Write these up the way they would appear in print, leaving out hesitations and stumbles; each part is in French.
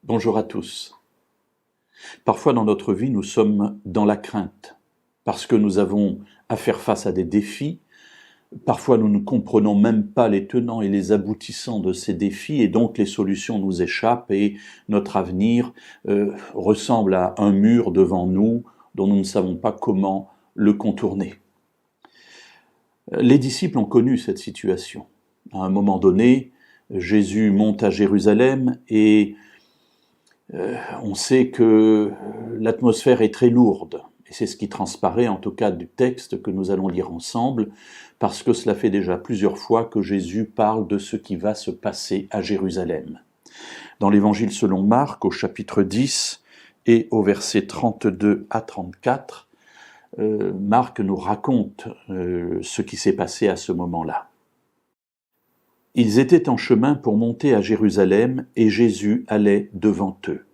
Bonjour à tous. Parfois dans notre vie, nous sommes dans la crainte, parce que nous avons à faire face à des défis. Parfois nous ne comprenons même pas les tenants et les aboutissants de ces défis, et donc les solutions nous échappent et notre avenir ressemble à un mur devant nous dont nous ne savons pas comment le contourner. Les disciples ont connu cette situation. À un moment donné, Jésus monte à Jérusalem et on sait que l'atmosphère est très lourde, et c'est ce qui transparaît en tout cas du texte que nous allons lire ensemble, parce que cela fait déjà plusieurs fois que Jésus parle de ce qui va se passer à Jérusalem. Dans l'Évangile selon Marc, au chapitre 10 et au verset 32 à 34, Marc nous raconte ce qui s'est passé à ce moment-là. Ils étaient en chemin pour monter à Jérusalem et Jésus allait devant eux.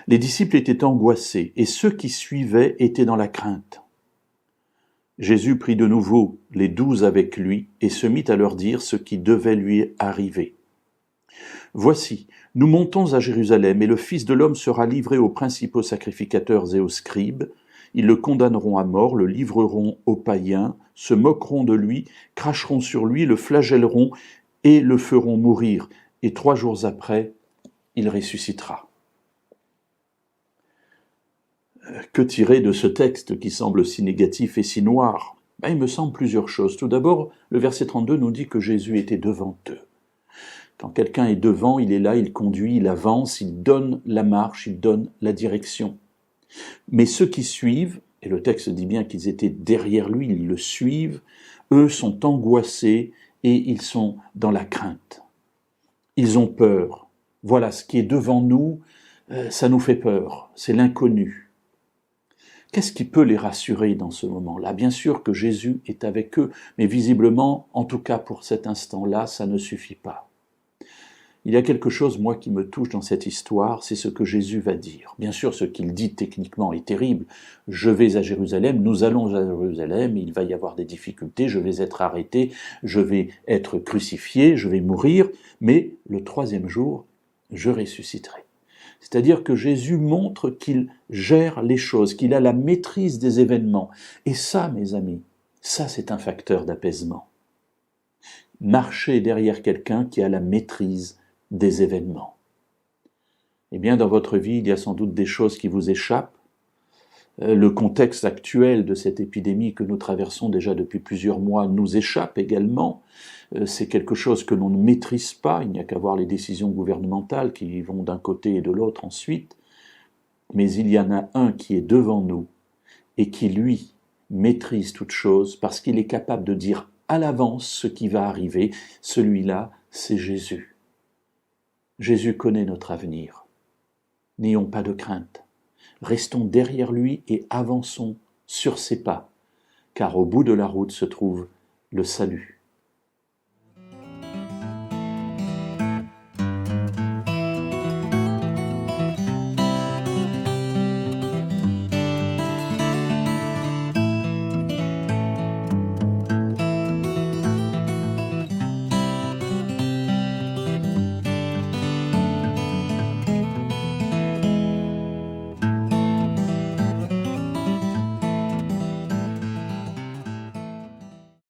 Les disciples étaient angoissés et ceux qui suivaient étaient dans la crainte. Jésus prit de nouveau les 12 avec lui et se mit à leur dire ce qui devait lui arriver. « Voici, nous montons à Jérusalem et le Fils de l'homme sera livré aux principaux sacrificateurs et aux scribes. Ils le condamneront à mort, le livreront aux païens, se moqueront de lui, cracheront sur lui, le flagelleront et le feront mourir. Et 3 jours après, il ressuscitera. » Que tirer de ce texte qui semble si négatif et si noir ? Il me semble plusieurs choses. Tout d'abord, le verset 32 nous dit que Jésus était devant eux. Quand quelqu'un est devant, il est là, il conduit, il avance, il donne la marche, il donne la direction. Mais ceux qui suivent, et le texte dit bien qu'ils étaient derrière lui, ils le suivent, eux sont angoissés et ils sont dans la crainte. Ils ont peur. Voilà, ce qui est devant nous, ça nous fait peur, c'est l'inconnu. Qu'est-ce qui peut les rassurer dans ce moment-là ? Bien sûr que Jésus est avec eux, mais visiblement, en tout cas pour cet instant-là, ça ne suffit pas. Il y a quelque chose, moi, qui me touche dans cette histoire, c'est ce que Jésus va dire. Bien sûr, ce qu'il dit techniquement est terrible. Je vais à Jérusalem, nous allons à Jérusalem, il va y avoir des difficultés, je vais être arrêté, je vais être crucifié, je vais mourir, mais le 3e jour, je ressusciterai. C'est-à-dire que Jésus montre qu'il gère les choses, qu'il a la maîtrise des événements. Et ça, mes amis, ça c'est un facteur d'apaisement. Marcher derrière quelqu'un qui a la maîtrise des événements. Eh bien, dans votre vie, il y a sans doute des choses qui vous échappent. Le contexte actuel de cette épidémie que nous traversons déjà depuis plusieurs mois nous échappe également. C'est quelque chose que l'on ne maîtrise pas, il n'y a qu'à voir les décisions gouvernementales qui vont d'un côté et de l'autre ensuite. Mais il y en a un qui est devant nous et qui, lui, maîtrise toute chose parce qu'il est capable de dire à l'avance ce qui va arriver. Celui-là, c'est Jésus. Jésus connaît notre avenir. N'ayons pas de crainte. Restons derrière lui et avançons sur ses pas, car au bout de la route se trouve le salut.